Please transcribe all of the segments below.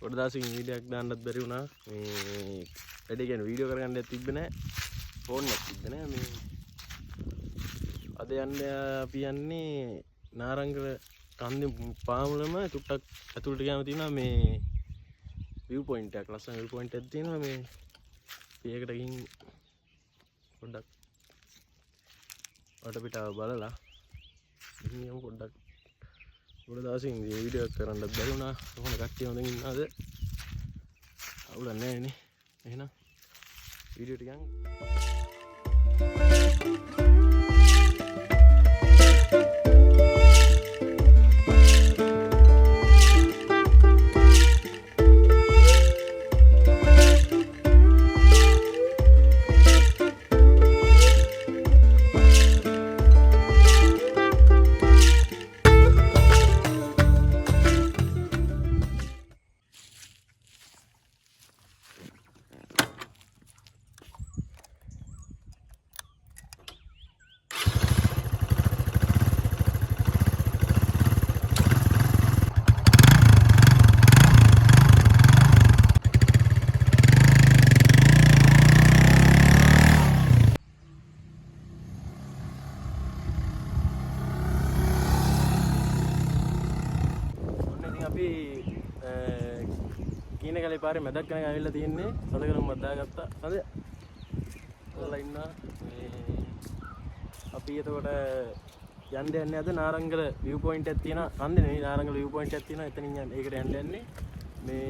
පොඩ දවසකින් වීඩියෝ එකක් දාන්නත් බැරි වුණා. මේ වැඩි කියන්නේ වීඩියෝ කරගන්න තිබ්බේ නැහැ. ෆෝන් එකක් තිබ්බේ නැහැ. මේ අද අපි යන්නේ නාරංගල කන්දේ පාමුලම චුට්ටක් ඇතුළට ගියාම තියෙනවා මේ view point එකක්. ලස්සන view point එකක් තියෙනවා. මේ ඒකට ගිහින් පොඩ්ඩක් වටපිටාව බලලා ඉතින් පොඩ්ඩක් පොඩ දවසින් වීඩියෝ එකක් කරන්නත් බැරි වුණා. කොහොමද කට්ටිය හොඳින් ඉන්නවද? අවුලක් නැහැ නේ. එහෙනම් වීඩියෝ ටික යන්න. අපි කීනකලේ පාරේ මැදක් කන ගාවිලා තියන්නේ සඳකලම මද්දාගත්තා. හරිද? ඔයාලා ඉන්නවා. අපි එතකොට යන්නේ අද නාරංගල view point එකක් තියෙන කන්දේ නේ නාරංගල view point එකක් තියෙනවා. එතනින් යන්නේ. ඒකට යන්නේ මේ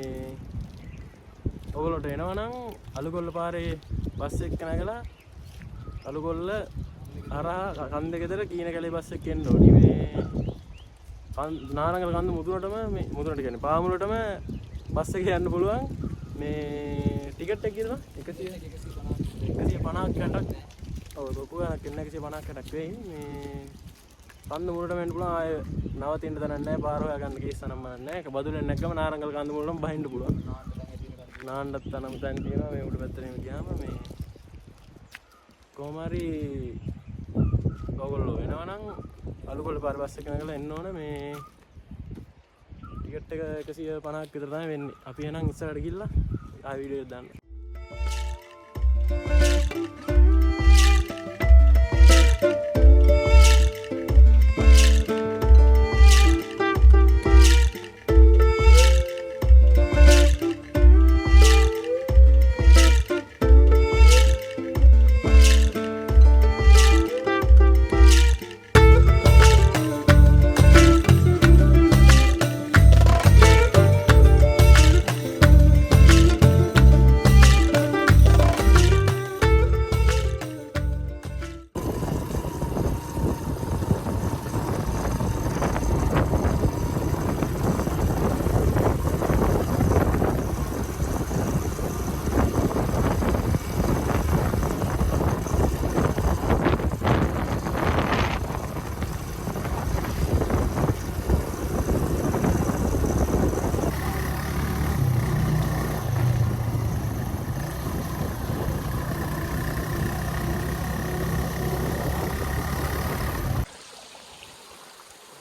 ඔයගොල්ලන්ට එනවනම් අලුගොල්ල පාරේ බස් එක නැගලා අලුගොල්ල හරහා කන්දේ ගෙදර කීනකලේ බස් එක එන්න ඕනි. මේ නාරංගල කන්ද මුදුනටම මේ මුදුනට කියන්නේ පාමුලටම බස් එකේ යන්න පුළුවන්. මේ ටිකට් එක කියනවා 150ක් ගන්නක්. ඔව් ලොකු ගණක් එන්න 150ක් ගන්නක් වෙයි. මේ කන්ද මුලටම එන්න පුළුවන්. ආය නවතින්න තැනක් නැහැ. පාර හොයා ගන්න කේස් නම් නැහැ. ඒක බදුලෙන් නැග්ගම නාරංගල කන්ද මුලටම බහින්න පුළුවන්. නාන්නත් තනම තැන් තියෙනවා. මේ උඩ පැත්තට ගියාම මේ කොහොම හරි ඔයගොල්ලෝ එනවනම් අලුගොල්ල පාර බස් එක නැගලා එන්න ඕන. මේ ටිකට් එක 150ක් විතර තමයි වෙන්නේ. අපි එහෙනම් ඉස්සරහට ගිහිල්ලා ආ වීඩියෝ එක දාන්න.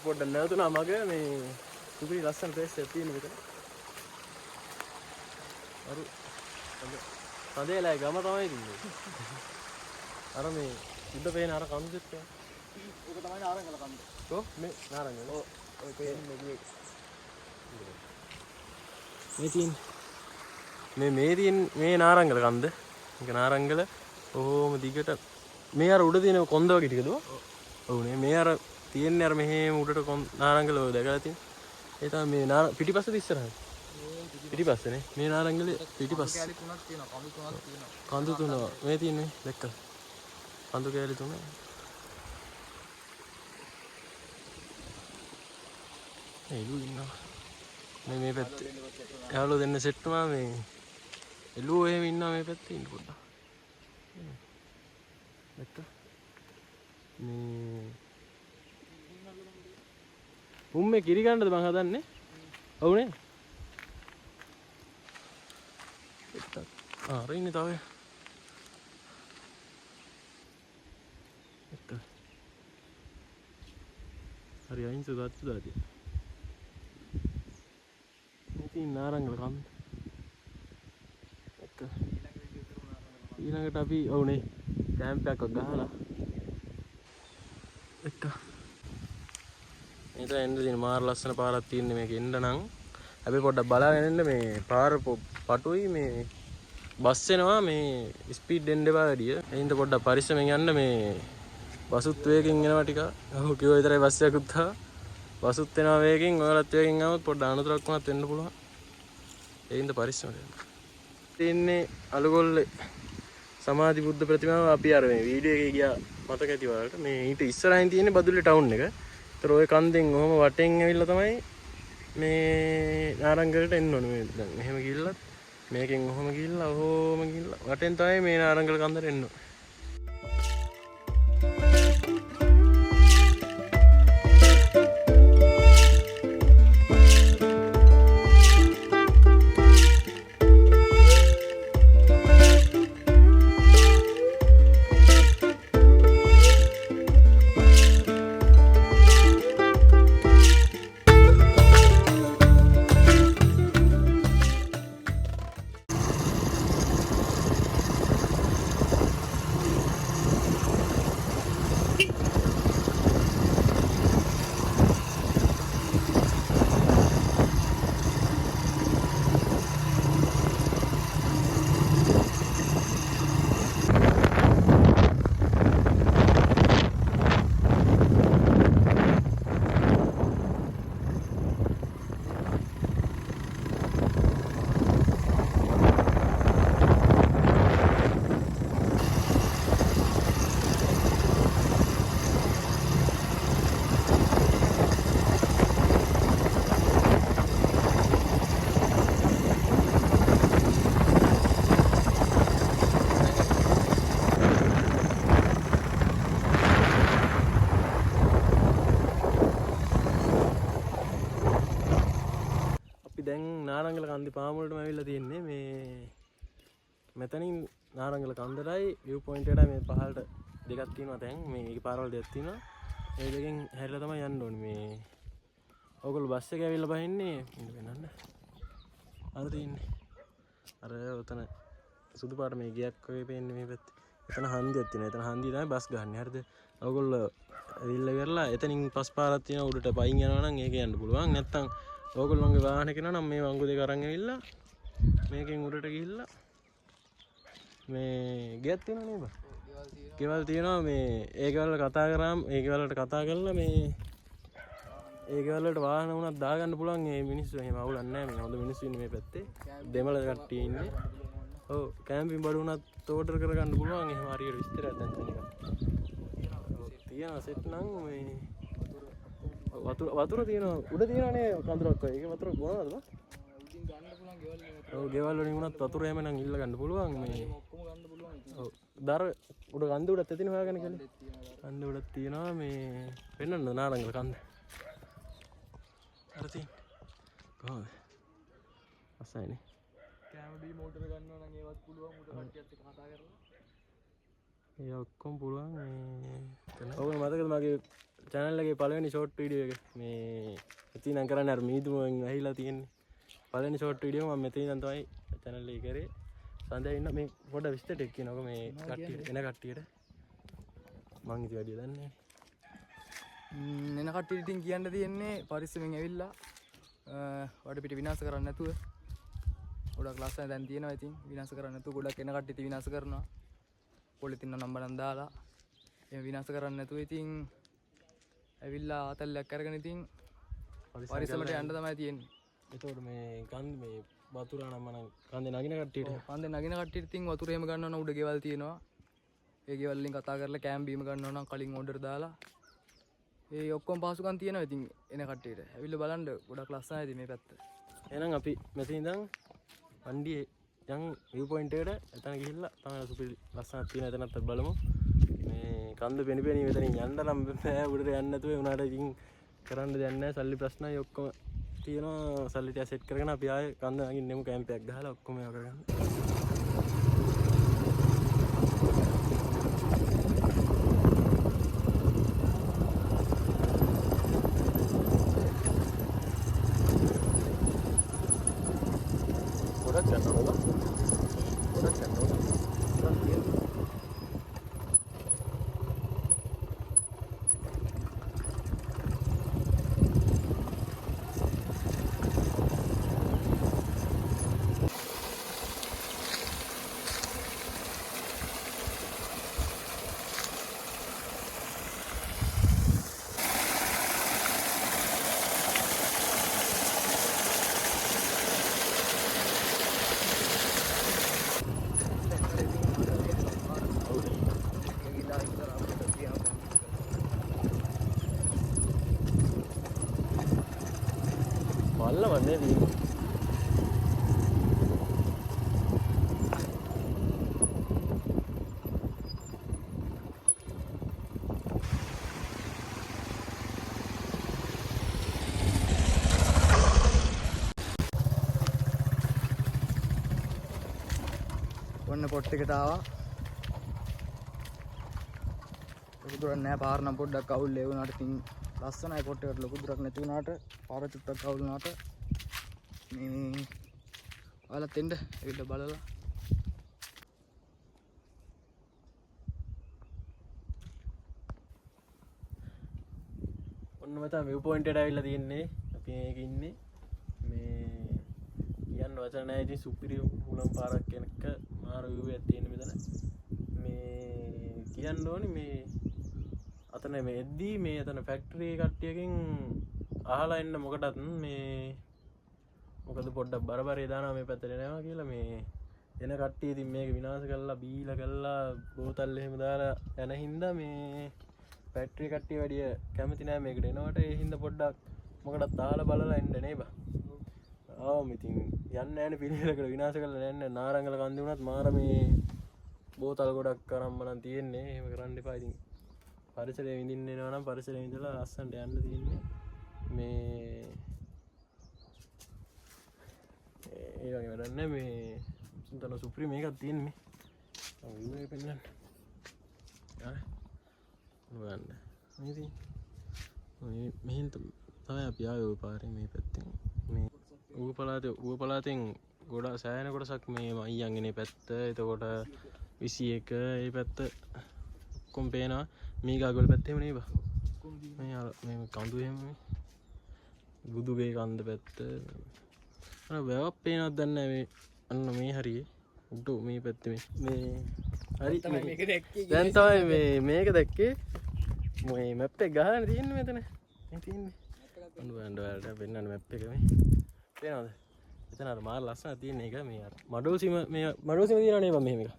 පොඩ්ඩක් නැවතුණා මගේ මේ සුපිරි ලස්සන ප්ලේස් එකක් තියෙන මෙතන. අර කඳේලා ගම තමයි ඉන්නේ. අර මේ උඩ පේන අර කන්දෙත් ඒක තමයි නාරංගල කන්ද. කො මේ නාරංගල. ඔය පේන්නේ මේ තියෙන මේ නාරංගල කන්ද. මේක නාරංගල ඕම දිගට මේ අර උඩ තියෙන කොන්ද වගේ ටිකද? ඔව් නේ මේ අර තියෙන්නේ අර මෙහෙම උඩට නාරංගල ඔය දැකලා තියෙන. ඒ තමයි මේ පිටිපස්සට ඉස්සරහට. පිටිපස්සනේ. මේ නාරංගලේ පිටිපස්ස. කඳු තුනක් තියෙනවා. කඳු තුනක් මේ තියෙන්නේ දැක්කද? කඳු කැලේ තුන. එළු ඉන්නවා. මේ පැත්තේ. යාළුවෝ දෙන්න සෙට් වුණා මේ. එළුවෝ එහෙම ඉන්නවා මේ පැත්තේ ඉන්න පොඩ්ඩක්. දැක්කද? මේ උම්මේ කිරි ගන්නද මං හදන්නේ? ඔව්නේ. අර ඉන්නේ තව. හරි අයින්ස ගත්ත දාතිය. ඉතින් නාරංගල කන්ද එක ඊළඟට අපි ඔවුනේ කැම්ප් එකක් ගහලා එක මේක එන්න දින මාර ලස්සන පාරක් තියෙන්නේ මේක එන්න නම් අපි පොඩ්ඩක් බලාගෙන ඉන්න මේ පාර පටුයි මේ බස් එනවා මේ ස්පීඩ් එන්න එපා වැඩිය. එහෙනම් පොඩ්ඩක් පරිස්සමෙන් යන්න මේ බසුත් වේගෙන් එනවා ටික. ඔව් කිව්ව විතරයි බස් එකකුත් ආවා. බසුත් එනවා වේගෙන් ඔයාලත් වේගෙන් ආවොත් පොඩ්ඩක් අනතුරක් වුණත් වෙන්න පුළුවන්. එහෙනම් පරිස්සමෙන් යන්න. තින්නේ අලුගොල්ලේ සමාධි බුද්ධ ප්‍රතිමාව අපි අර මේ වීඩියෝ එකේ ගියා මතක ඇති වලට මේ ඊට ඉස්සරහින් තියෙන්නේ බදුල්ලේ ටවුන් එක. ඒතර ඔය කන්දෙන් ඔහම වටෙන් ඇවිල්ලා තමයි මේ නාරංගලට එන්න ඕනේ මේ දැන් එහෙම ගිහිල්ලා මේකෙන් ඔහම ගිහිල්ලා ඔහොම ගිහිල්ලා වටෙන් තමයි මේ නාරංගල කන්දට එන්න ඕනේ. දැන් නාරංගල කන්දේ පාමුලටම ඇවිල්ලා තියෙන්නේ මේ මෙතනින් නාරංගල කන්දටයි view point එකට මේ පහළට දෙකක් තියෙනවා දැන් මේ පාරවල් දෙකක් තියෙනවා ඒ දෙකෙන් හැරිලා තමයි යන්න ඕනේ මේ ඕගොල්ලෝ බස් එකේ ඇවිල්ලා බහින්නේ වෙනන්න අර තියෙන්නේ අර උතන සුදු පාට මේ ගියක් වගේ පේන්නේ මේ පැත්තේ එතන හන්දියක් තියෙනවා එතන හන්දිය තමයි බස් ගන්න හරිද ඕගොල්ලෝ ඇවිල්ලා ඉවරලා එතනින් පස් පාරක් තියෙනවා උඩට පයින් යනවා නම් ඒක යන්න පුළුවන් නැත්තම් ඕගොල්ලෝගේ වාහනේ කෙනා නම් මේ වංගු දෙක අරන් ඇවිල්ලා මේකෙන් උඩට ගිහිල්ලා මේ ගෙයක් තියෙනවා නේද? ගෙවල් තියෙනවා මේ ඒ ගෙවල් වල කතා කරාම ඒ ගෙවල් වලට කතා කරලා මේ ඒ ගෙවල් වලට වාහන වුණත් දාගන්න පුළුවන් මේ මිනිස්සු එහෙම අවුලක් නැහැ මේ හොඳ මිනිස්සු ඉන්නේ මේ පැත්තේ දෙමළ කට්ටිය ඉන්නේ. ඔව් කැම්පින් බඩු වුණත් ඕඩර් කරගන්න පුළුවන් එහෙම හරියට විස්තරයක් දැන් තියෙනවා සෙට් නම් මේ වතුර තියෙනවා උඩ තියෙනනේ කඳුරක් වගේ ඒක වතුර බොනවද බා උඩින් ගන්න පුළුවන් ගෙවල් වල ඔව් ගෙවල් වලින් උනත් වතුර එහෙම නම් ඉල්ල ගන්න පුළුවන් මේ ඔක්කොම ගන්න පුළුවන් ඔව් දර උඩ කන්ද උඩත් එතින හොයාගෙන කියලා කන්ද උඩත් තියෙනවා මේ පෙන්නන්න නාරංගල කන්ද අර තියෙන කොහොමද අසයිනේ කැමඩි මෝටර ගන්නවා නම් ඒවත් පුළුවන් උඩ කට්ටියත් එක්ක කතා කරලා ඒ ඔක්කොම පුළුවන් මේ ඔයගොල්ලෝ මතකද මගේ channel එකේ පළවෙනි short video එක මේ මෙතන නම් කරන්නේ අර මීදුමෙන් ඇහිලා තියෙන්නේ පළවෙනි short video මම මෙතන ඉඳන් තමයි channel එකේ කරේ සඳහන් ඉන්න මේ පොඩ විස්තර ටික කියනකො මේ කට්ටියට එන කට්ටියට මං ඉතින් වැඩි දන්නේ නැහැ එන කට්ටියට ඉතින් කියන්න තියෙන්නේ පරිස්සමෙන් ඇවිල්ලා වඩ පිට විනාශ කරන්න නැතුව ගොඩක් ලස්සන දැන් තියෙනවා ඉතින් විනාශ කරන්න නැතුව ගොඩක් එන කට්ටිය ඉතින් විනාශ කරනවා පොලිතින් නම්බරන් දාලා එහෙම විනාශ කරන්න නැතුව ඉතින් ඇවිල්ලා ආතල්ලයක් අරගෙන ඉතින් පරිස්සමට යන්න තමයි තියෙන්නේ. ඒතකොට මේ කන්ද මේ වතුර නම් මම කන්දේ නගින කට්ටියට කන්දේ නගින කට්ටියට ඉතින් වතුර එහෙම ගන්නව නම් උඩ ගෙවල් තියෙනවා. ඒ ගෙවල් වලින් කතා කරලා කැම්ප් බීම ගන්නව නම් කලින් ඕඩර් දාලා ඒ ඔක්කොම පහසුකම් තියෙනවා ඉතින් එන කට්ටියට. ඇවිල්ලා බලන්න ගොඩක් ලස්සනයි ඉතින් මේ පැත්ත. එහෙනම් අපි මෙතන ඉඳන් වන්දියේ යන් view point එකට එතන ගිහිල්ලා තමයි සුපිරි ලස්සනක් තියෙන එතනත් බලමු. මේ කන්ද පෙනිපෙනි මෙතනින් යන්න නම් බෑ උඩට යන්න නැතුව ඒ උනාට ඉතින් කරන්න දෙයක් නැහැ සල්ලි ප්‍රශ්නයි ඔක්කොම තියෙනවා සල්ලි ටික සෙට් කරගෙන අපි ආයේ කන්ද නගින්නෙමු කැම්ප් එකක් ගහලා ඔක්කොම ඒවා කරගන්න. ගොඩක් යනවා ගොඩක් යනවා මල්ල වන්නේ දී ඔන්න පොට් එකට ආවා. ලොකු දුරක් නෑ පාර නම් පොඩ්ඩක් අවුල් ඒ වුණාට ඉතින් ලස්සනයි පොට් එකට ලොකු දුරක් නැති වුණාට පාර චුට්ටක් අවුල් වුණාට මේ ඔයාලත් එන්න ඇවිල්ලා බලලා ඔන්න මචං view point එකට ඇවිල්ලා තියෙන්නේ අපි මේක ඉන්නේ මේ කියන්න වචන නැහැ ඉතින් සුපිරි උලම් පාරක් කෙනක මාර view එකක් තියෙන මෙතන මේ කියන්න ඕනේ මේ අතන මේ එද්දී මේ අතන ෆැක්ටරි කට්ටියකින් අහලා එන්න මොකටත් මේ මොකද පොඩ්ඩක් බරබරේ දානවා මේ පැත්තට එනවා කියලා මේ එන කට්ටිය ඉතින් මේක විනාශ කරලා බීලා කරලා බෝතල් එහෙම දාලා යන හින්දා මේ ෆැක්ටරි කට්ටිය වැඩිය කැමති නෑ මේකට එනවට ඒ හින්දා පොඩ්ඩක් මොකටත් අහලා බලලා එන්න නේ බා. ආවම ඉතින් යන්නේ නෑනේ පිළිවෙලකට විනාශ කරලා යන්නේ නාරංගල කන්දේ වුණත් මාර මේ බෝතල් ගොඩක් අරන් මනම් තියෙන්නේ එහෙම කරන්න එපා ඉතින් පරිසරය විඳින්න එනවා නම් පරිසරය විඳලා ලස්සනට යන්න තියෙන්නේ මේ ඒ වගේ වැඩක් නෑ මේ සුන්දර සුප්‍රීම එකක් තියෙන්නේ මේ view එක පෙන්නන්න ආ බලන්න මේ ඉතින් මේ මෙහෙන් තමයි අපි ආවේ ඔය පාරේ මේ පැත්තෙන් මේ ඌව පළාතෙන් ගොඩක් සෑහෙන කොටසක් මේ මයියන්ගේ පැත්ත එතකොට 21 ඒ පැත්ත ඔක්කොම පේනවා මේ ගාගොල්ල පැත්තේම නේ බා මේ කඳු එහෙම බුදුගේ කන්ද පැත්ත අර වැවක් පේනවද දන්නේ නැහැ මේ අන්න මේ හරියේ උඩ මේ පැත්තේ මේ හරි මේක දැක්කේ දැන් තමයි මේ මේක දැක්කේ මේ මැප් එක ගහගෙන තියෙන්නේ මෙතන මේ තියෙන්නේ අන්න බලන්න ඔයාලට පෙන්නන්න මැප් එක මේ පේනවද එතන අර මාර ලස්සන තියෙන එක මේ අර මඩෝසිම තියෙනවා නේ බං මෙහෙම එක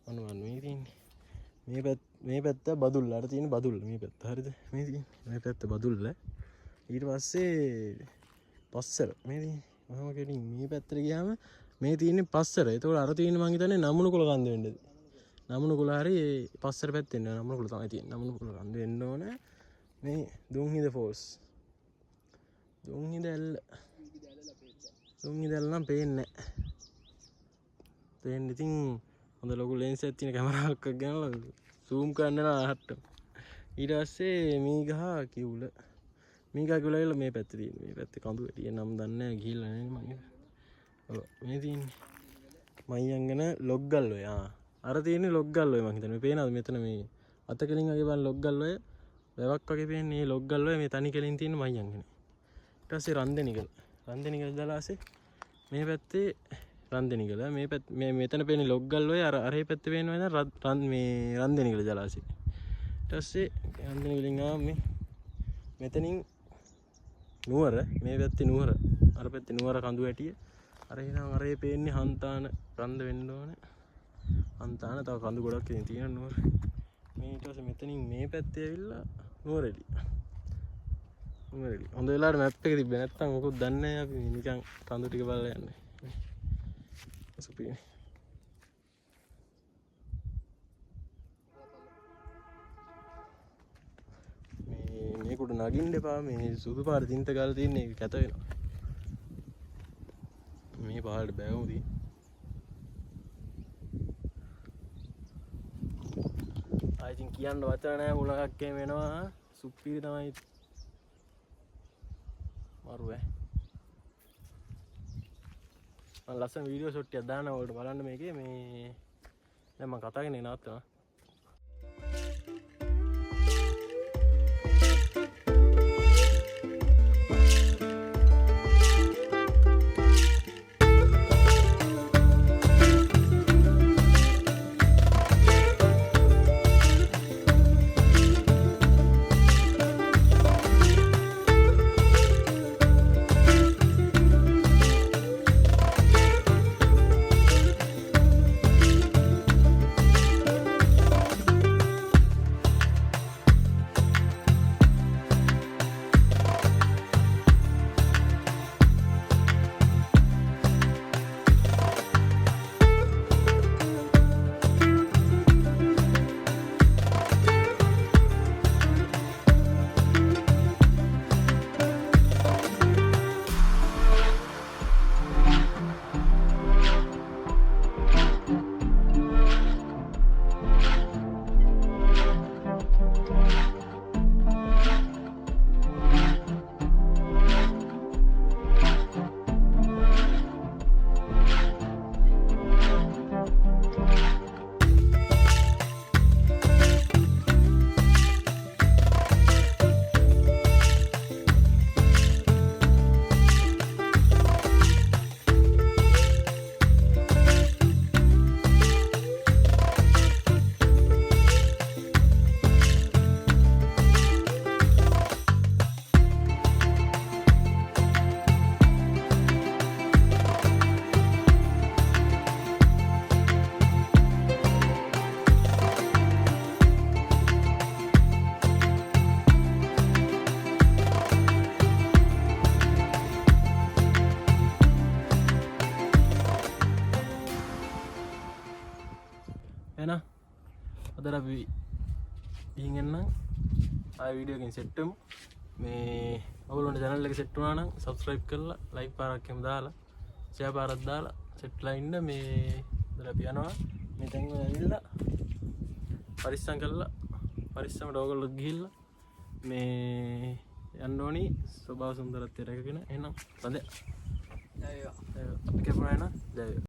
අන්න බලන්න මේ තියෙන්නේ මේ පැත්ත බදුල්ල අර තියෙන බදුල්ල මේ පැත්ත හරිද මේ තියෙන්නේ මේ පැත්ත බදුල්ල ඊට පස්සේ පස්සර මේ තියෙන්නේ මම කෙලින් මේ පැත්තට ගියාම මේ තියෙන්නේ පස්සර ඒතකොට අර තියෙන්නේ මං හිතන්නේ නමුණු කුල කන්ද වෙන්නද නමුණු කුල හරි පස්සර පැත්තේ නෑ නමුණු කුල තමයි තියෙන්නේ නමුණු කුල කන්ද වෙන්න ඕනේ මේ දුම්හිද ෆෝල්ස් දුම්හිද ඇල්ල දුම්හිද ඇල්ල නම් පේන්නේ නෑ පේන්නේ ඉතින් හොඳ ලොකු ලෙන්ස් එකක් තියෙන කැමරාවක් ගන්නලා zoom කරන්න නා අහට්ට ඊට පස්සේ මීගහ කිවුල මීගහ කිවුල වල මේ පැත්තේ තියෙන මේ පැත්තේ කඳු වැටිය නම් දන්නේ නැහැ ගිහිල්ලා නැහැ මම ඔව් මේ තියෙන්නේ මයියංගන ලොග්ගල් ඔය අර තියෙන්නේ ලොග්ගල් ඔය මං හිතන්නේ පේනවද මෙතන මේ අත කෙලින් වගේ බලන්න ලොග්ගල් ඔය වැවක් වගේ පේන්නේ මේ ලොග්ගල් ඔය මේ තනි කෙලින් තියෙන මයියංගන ඊට පස්සේ රන්දෙනිගල දාලාසේ මේ පැත්තේ රන්දෙනිගල මේ පැත්ත මේ මෙතන පේන්නේ ලොග්ගල් ඔය අර ඒ පැත්තේ පේනවා නේද මේ රන්දෙනිගල ජලාශය ඊට පස්සේ රන්දෙනිගලින් ආව මේ මෙතනින් නුවර මේ පැත්තේ නුවර අර පැත්තේ නුවර කඳු වැටිය අර එනවා අර ඒ පේන්නේ හන්තාන රන්ද වෙන්න ඕනේ හන්තාන තව කඳු ගොඩක් තියෙන නුවර මේ ඊට පස්සේ මෙතනින් මේ පැත්තේ ඇවිල්ලා නුවරඑලි හොඳ වෙලාවට මැප් එක තිබ්බේ නැත්තම් මොකුත් දන්නේ නැහැ අපි නිකන් කඳු ටික බලලා යන්නේ සුපිරි මේකට නගින්න එපා මේ සුදු පාර තින්ත ගාලා තියෙන එක කැත වෙනවා මේ පාරට බෑවුදී ආයිතින් කියන්න වචන නැහැ මුලකක් එහෙම වෙනවා සුපිරි තමයි මරුවේ ලස්සන වීඩියෝ ෂොට් එකක් දාන්න ඔයාලට බලන්න මේකේ මේ දැන් මම කතා කරන්නේ නවත්තනවා. එහෙනම් අද අපි ගිහින් එන්නම් ආයෙ වීඩියෝ එකකින් සෙට් වෙමු. මේ ඔයගොල්ලන්ට channel එක සෙට් වුණා නම් subscribe කරලා like පාරක් එහෙම දාලා share පාරක් දාලා සෙට්ලා ඉන්න. මේ අද අපි යනවා මේ තැන් වල ඇවිල්ලා පරිස්සම් කරලා පරිස්සමට ඔයගොල්ලෝ ගිහිල්ලා මේ යන්න ඕනි ස්වභාව සුන්දරත්වය රැකගෙන. එහෙනම් හොඳයි. ජය වේවා. අපි කැපුණා එහෙනම් ජය වේවා.